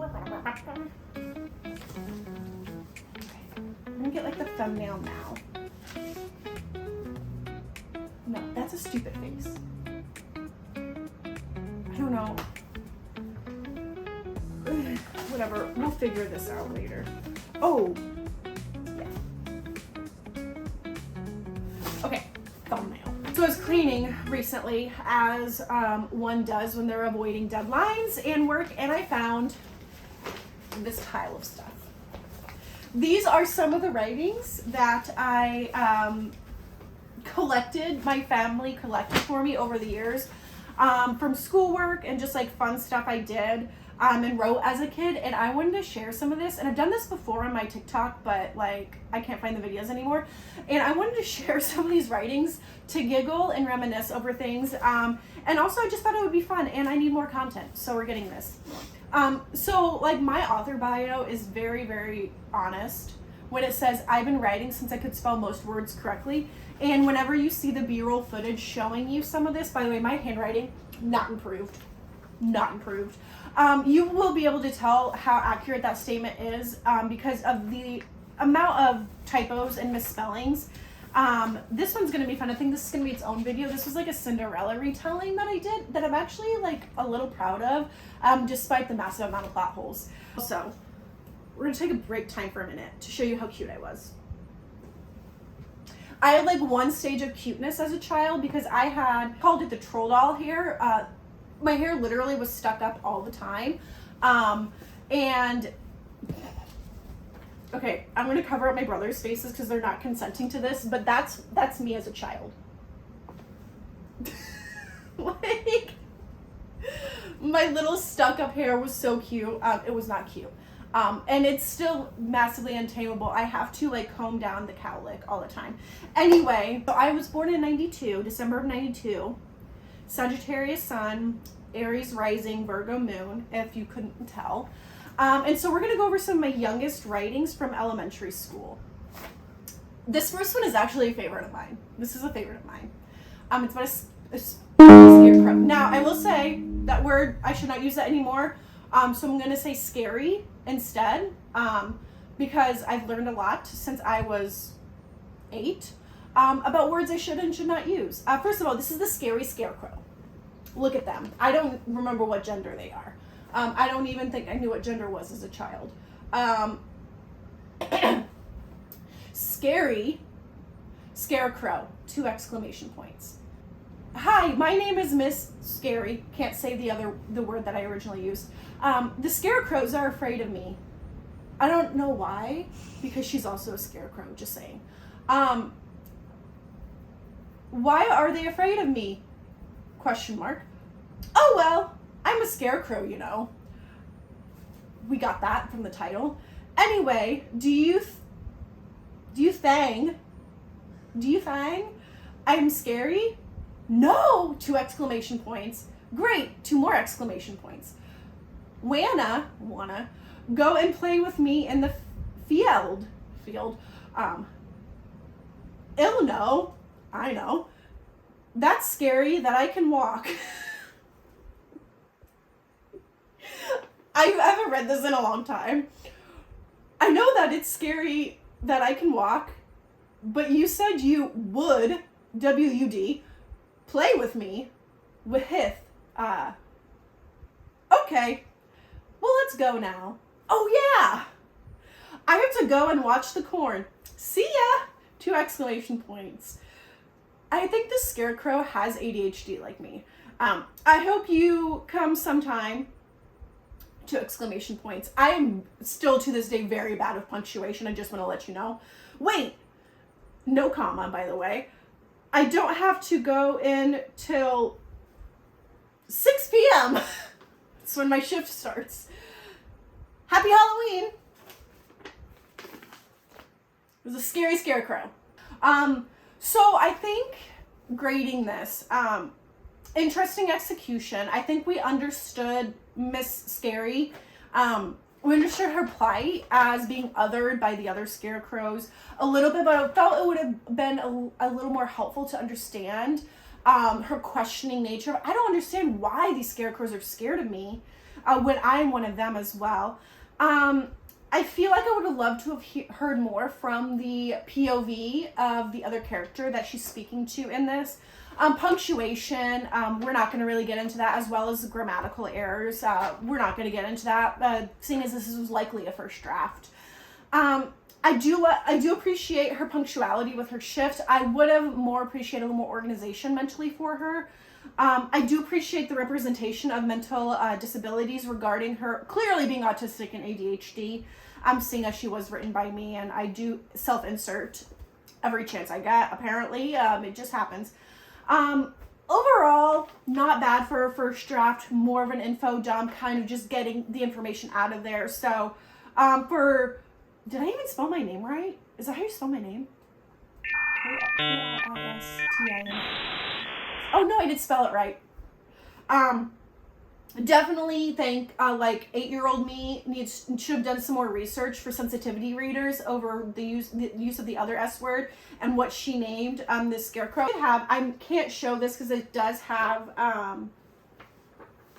I'm gonna get like the thumbnail now. No, that's a stupid face. I don't know. Whatever, we'll figure this out later. Oh, yeah. Okay, thumbnail. So I was cleaning recently, as one does when they're avoiding deadlines and work, and I found this pile of stuff. These are some of the writings that I collected, my family collected for me over the years, from schoolwork and just like fun stuff I did and wrote as a kid, and I wanted to share some of this. And I've done this before on my TikTok, but like I can't find the videos anymore, and I wanted to share some of these writings to giggle and reminisce over things, and also I just thought it would be fun, and I need more content, so we're getting this. So like my author bio is very, very honest when it says I've been writing since I could spell most words correctly. And whenever you see the B-roll footage showing you some of this, by the way, my handwriting, not improved. You will be able to tell how accurate that statement is because of the amount of typos and misspellings. This one's going to be fun. I think this is going to be its own video. This was like a Cinderella retelling that I did that I'm actually like a little proud of, despite the massive amount of plot holes. So we're going to take a break time for a minute to show you how cute I was. I had like one stage of cuteness as a child because I had called it the troll doll hair. My hair literally was stuck up all the time. And okay, I'm gonna cover up my brother's faces because they're not consenting to this, but that's me as a child. Like, my little stuck up hair was so cute. It was not cute. And it's still massively untamable. I have to like comb down the cowlick all the time. Anyway, so I was born in 92, December of 92. Sagittarius sun, Aries rising, Virgo moon, if you couldn't tell. And so we're going to go over some of my youngest writings from elementary school. This first one is actually a favorite of mine. This is a favorite of mine. It's about a scarecrow. Now, I will say that word, I should not use that anymore. So I'm going to say scary instead, because I've learned a lot since I was 8 about words I should and should not use. First of all, this is the scary scarecrow. Look at them. I don't remember what gender they are. I don't even think I knew what gender was as a child. Scary scarecrow, 2 exclamation points. Hi, my name is Miss Scary. Can't say the word that I originally used. The scarecrows are afraid of me. I don't know why, because she's also a scarecrow, just saying. Why are they afraid of me? Question mark. Oh, well, I'm a scarecrow, you know. We got that from the title. Anyway, do you think I'm scary? No! 2 exclamation points. Great! 2 more exclamation points. Wanna go and play with me in the field. No, I know. That's scary that I can walk. I haven't read this in a long time. I know that it's scary that I can walk, but you said you would, W-U-D, play with me with Hith. Okay. Well, let's go now. Oh, yeah. I have to go and watch the corn. See ya! 2 exclamation points. I think the scarecrow has ADHD like me. I hope you come sometime. 2 exclamation points. I am still to this day very bad with punctuation. I just want to let you know. Wait. No comma, by the way. I don't have to go in till 6 p.m. That's when my shift starts. Happy Halloween! It was a scary scarecrow. So I think grading this, interesting execution. I think we understood Miss Scary. We understood her plight as being othered by the other scarecrows a little bit, but I felt it would have been a little more helpful to understand her questioning nature. I don't understand why these scarecrows are scared of me. when I'm one of them as well. I feel like I would have loved to have heard more from the POV of the other character that she's speaking to in this. Punctuation, we're not going to really get into that, as well as grammatical errors. We're not going to get into that, seeing as this was likely a first draft. I do appreciate her punctuality with her shift. I would have more appreciated a little more organization mentally for her. I do appreciate the representation of mental disabilities regarding her clearly being autistic and ADHD. Seeing as she was written by me, and I do self-insert every chance I get, apparently. It just happens. Overall, not bad for a first draft, more of an info dump, kind of just getting the information out of there. So, did I even spell my name right? Is that how you spell my name? K-R-S-T-I-N. Oh no, I did spell it right. Definitely think 8-year-old me should have done some more research for sensitivity readers over the use of the other S word and what she named this scarecrow. I can't show this because it does have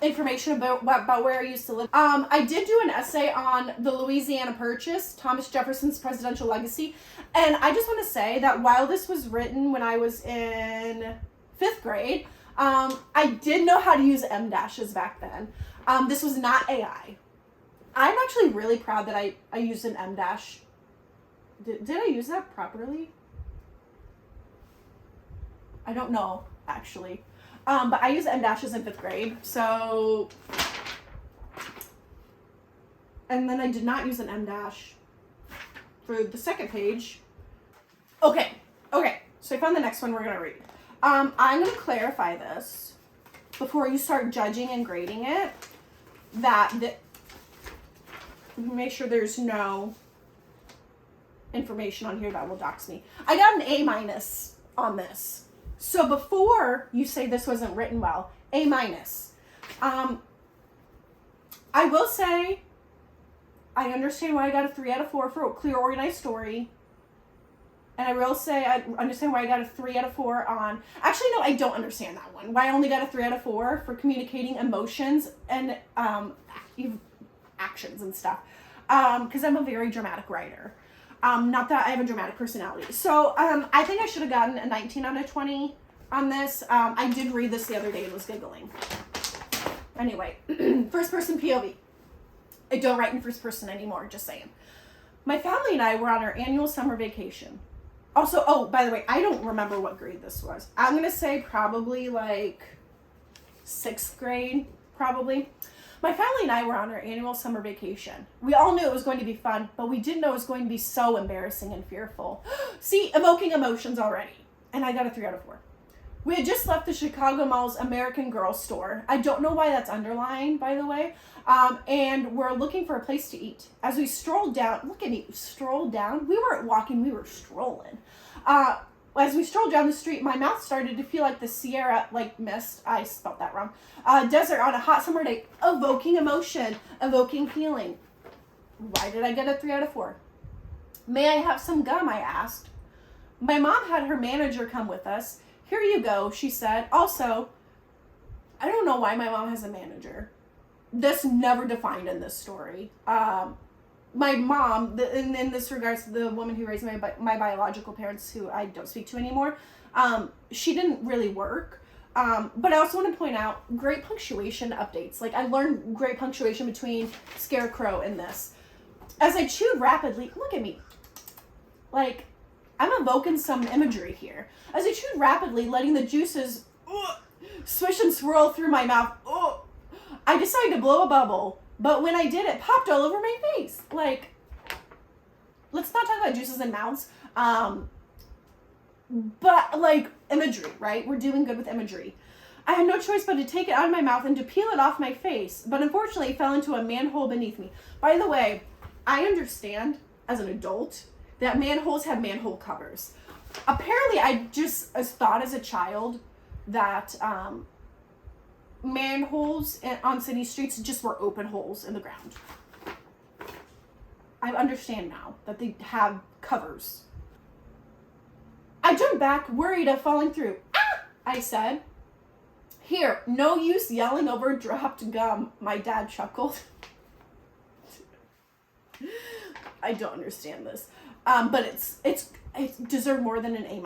information about where I used to live. I did do an essay on the Louisiana Purchase, Thomas Jefferson's presidential legacy, and I just want to say that while this was written when I was in 5th grade, I did know how to use M dashes back then. This was not AI. I'm actually really proud that I used an M dash. Did I use that properly? I don't know, actually. But I used M dashes in 5th grade, so... And then I did not use an M dash for the second page. Okay, so I found the next one we're going to read. I'm going to clarify this before you start judging and grading it, make sure there's no information on here that will dox me. I got an A- on this. So before you say this wasn't written well, A-. I will say I understand why I got a 3 out of 4 for a clear, organized story. And I will say I understand why I got a 3 out of 4 on... Actually, no, I don't understand that one. Why I only got a 3 out of 4 for communicating emotions and actions and stuff. Because I'm a very dramatic writer. Not that I have a dramatic personality. So I think I should have gotten a 19 out of 20 on this. I did read this the other day and was giggling. Anyway, first person POV. I don't write in first person anymore, just saying. My family and I were on our annual summer vacation. Also, oh, by the way, I don't remember what grade this was. I'm going to say probably like 6th grade, probably. My family and I were on our annual summer vacation. We all knew it was going to be fun, but we didn't know it was going to be so embarrassing and fearful. See, evoking emotions already. And I got a 3 out of 4. We had just left the Chicago Mall's American Girl store. I don't know why that's underlined, by the way. And we're looking for a place to eat. As we strolled down, look at me, strolled down. We weren't walking, we were strolling. As we strolled down the street, my mouth started to feel like the Sierra, mist. I spelled that wrong. Desert on a hot summer day, evoking emotion, evoking feeling. Why did I get a 3 out of 4? May I have some gum, I asked. My mom had her manager come with us. Here you go, she said. Also, I don't know why my mom has a manager. This never defined in this story. My mom, in this regards to the woman who raised my biological parents, who I don't speak to anymore, she didn't really work. But I also want to point out great punctuation updates. I learned great punctuation between Scarecrow and this. As I chewed rapidly, look at me. I'm evoking some imagery here. As I chewed rapidly, letting the juices swish and swirl through my mouth, I decided to blow a bubble. But when I did, it popped all over my face. Let's not talk about juices and mouths. But, imagery, right? We're doing good with imagery. I had no choice but to take it out of my mouth and to peel it off my face. But unfortunately, it fell into a manhole beneath me. By the way, I understand, as an adult, that manholes have manhole covers. Apparently, I just thought as a child that manholes on city streets just were open holes in the ground. I understand now that they have covers. I jumped back, worried of falling through. Ah! I said. Here, no use yelling over dropped gum, my dad chuckled. I don't understand this. But it deserved more than an A-.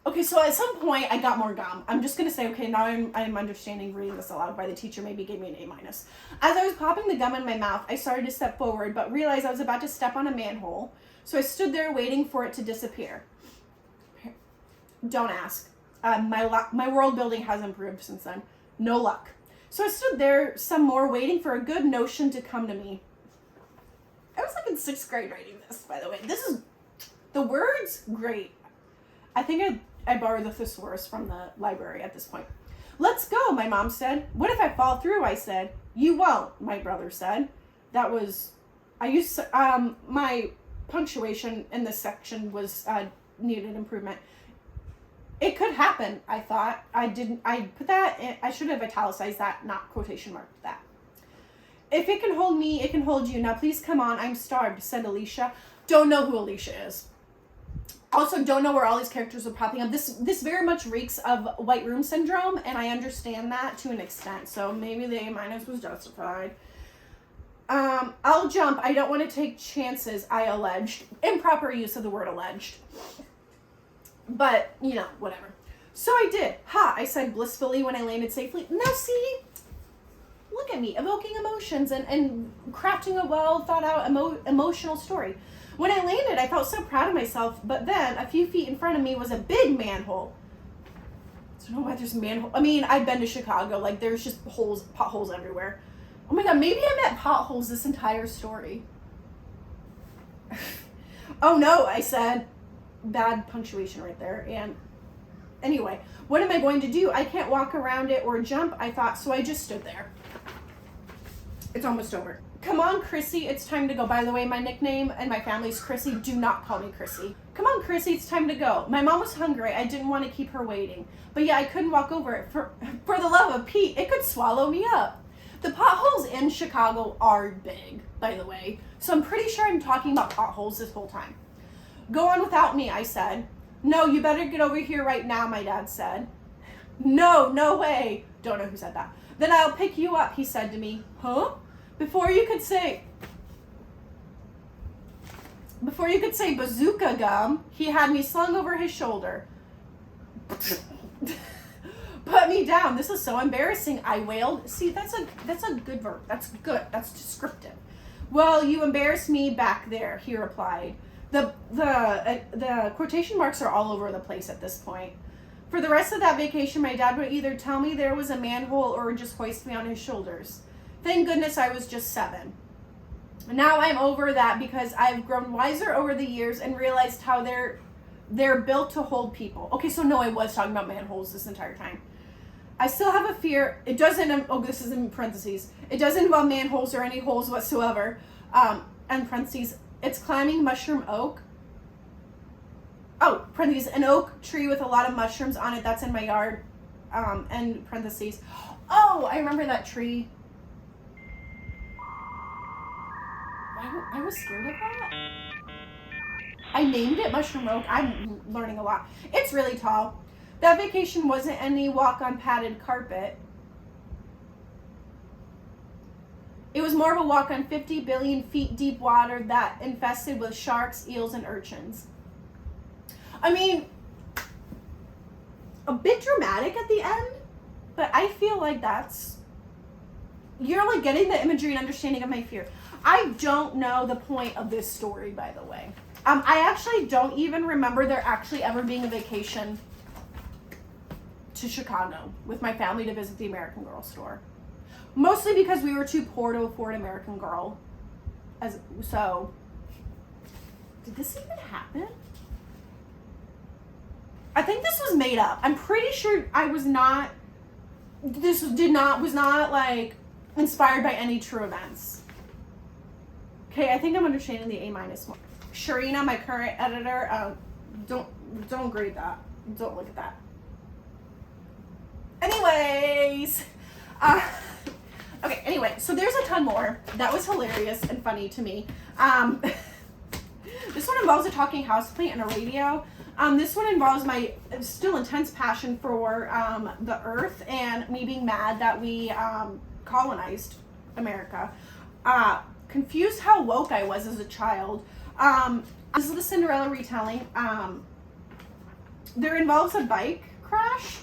Okay, so at some point I got more gum. I'm just gonna say, okay, now I'm understanding reading this aloud by the teacher maybe gave me an A-. As I was popping the gum in my mouth, I started to step forward, but realized I was about to step on a manhole. So I stood there waiting for it to disappear. Don't ask. My world building has improved since then. No luck. So I stood there some more waiting for a good notion to come to me. I was like in 6th grade writing this, by the way. This is, the words, great. I think I borrowed the thesaurus from the library at this point. Let's go, my mom said. What if I fall through, I said. You won't, my brother said. That was, my punctuation in this section was, needed improvement. It could happen, I thought. I put that in, I should have italicized that, not quotation marked that. If it can hold me, it can hold you. Now please come on, I'm starved, said Alicia. Don't know who Alicia is. Also, don't know where all these characters are popping up. This very much reeks of White Room Syndrome, and I understand that to an extent. So maybe the A- was justified. I'll jump. I don't want to take chances, I alleged. Improper use of the word alleged. But, you know, whatever. So I did. Ha, I said blissfully when I landed safely. Now see, look at me, evoking emotions and crafting a well thought out emotional story. When I landed, I felt so proud of myself, but then a few feet in front of me was a big manhole. I don't know why there's manhole. I mean, I've been to Chicago, like there's just potholes everywhere. Oh my God, maybe I meant potholes this entire story. Oh no, I said. Bad punctuation right there. And anyway, what am I going to do? I can't walk around it or jump, I thought, so I just stood there. It's almost over. Come on, Chrissy, it's time to go. By the way, my nickname and my family's Chrissy. Do not call me Chrissy. Come on, Chrissy, it's time to go. My mom was hungry. I didn't want to keep her waiting. But yeah, I couldn't walk over it. For the love of Pete, it could swallow me up. The potholes in Chicago are big, by the way. So I'm pretty sure I'm talking about potholes this whole time. Go on without me, I said. No, you better get over here right now, my dad said. No way. Don't know who said that. Then I'll pick you up, he said to me. Huh? Before you could say bazooka gum, he had me slung over his shoulder. Put me down. This is so embarrassing, I wailed. See, that's a good verb. That's good. That's descriptive. Well, you embarrassed me back there, he replied. The quotation marks are all over the place at this point. For the rest of that vacation, my dad would either tell me there was a manhole or just hoist me on his shoulders. Thank goodness I was just 7. Now I'm over that because I've grown wiser over the years and realized how they're built to hold people. Okay, so no, I was talking about manholes this entire time. I still have a fear. It doesn't, oh, this is in parentheses. It doesn't involve manholes or any holes whatsoever. And parentheses, it's climbing mushroom oak. Oh, parentheses, an oak tree with a lot of mushrooms on it that's in my yard. And parentheses. Oh, I remember that tree. I was scared of that. I named it Mushroom Oak. I'm learning a lot. It's really tall. That vacation wasn't any walk on padded carpet. It was more of a walk on 50 billion feet deep water that infested with sharks, eels, and urchins. I mean, a bit dramatic at the end, but I feel like you're like getting the imagery and understanding of my fear. I don't know the point of this story, by the way. I actually don't even remember there actually ever being a vacation to Chicago with my family to visit the American Girl store. Mostly because we were too poor to afford American Girl. So, did this even happen? I think this was made up. I'm pretty sure was not like inspired by any true events. Okay, I think I'm understanding the A- more. Sharina, my current editor, don't grade that. Don't look at that. Anyways, okay, anyway, so there's a ton more. That was hilarious and funny to me. This one involves a talking houseplant and a radio. This one involves my still intense passion for the earth and me being mad that we colonized America. Confused how woke I was as a child. This is the Cinderella retelling. There involves a bike crash.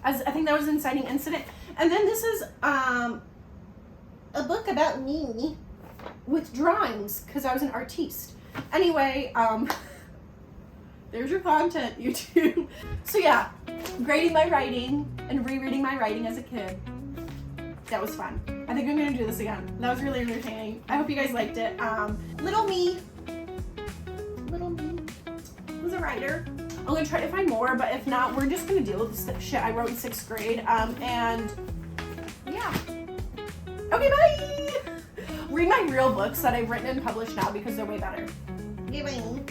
As I think that was an inciting incident. And then this is a book about me with drawings because I was an artiste. Anyway, there's your content, YouTube. So yeah, grading my writing and rereading my writing as a kid. That was fun. I think I'm gonna do this again. That was really entertaining. I hope you guys liked it. Little me was a writer. I'm gonna try to find more, but if not, we're just gonna deal with this shit I wrote in 6th grade. And yeah. Okay, bye! Read my real books that I've written and published now because they're way better. Okay, bye.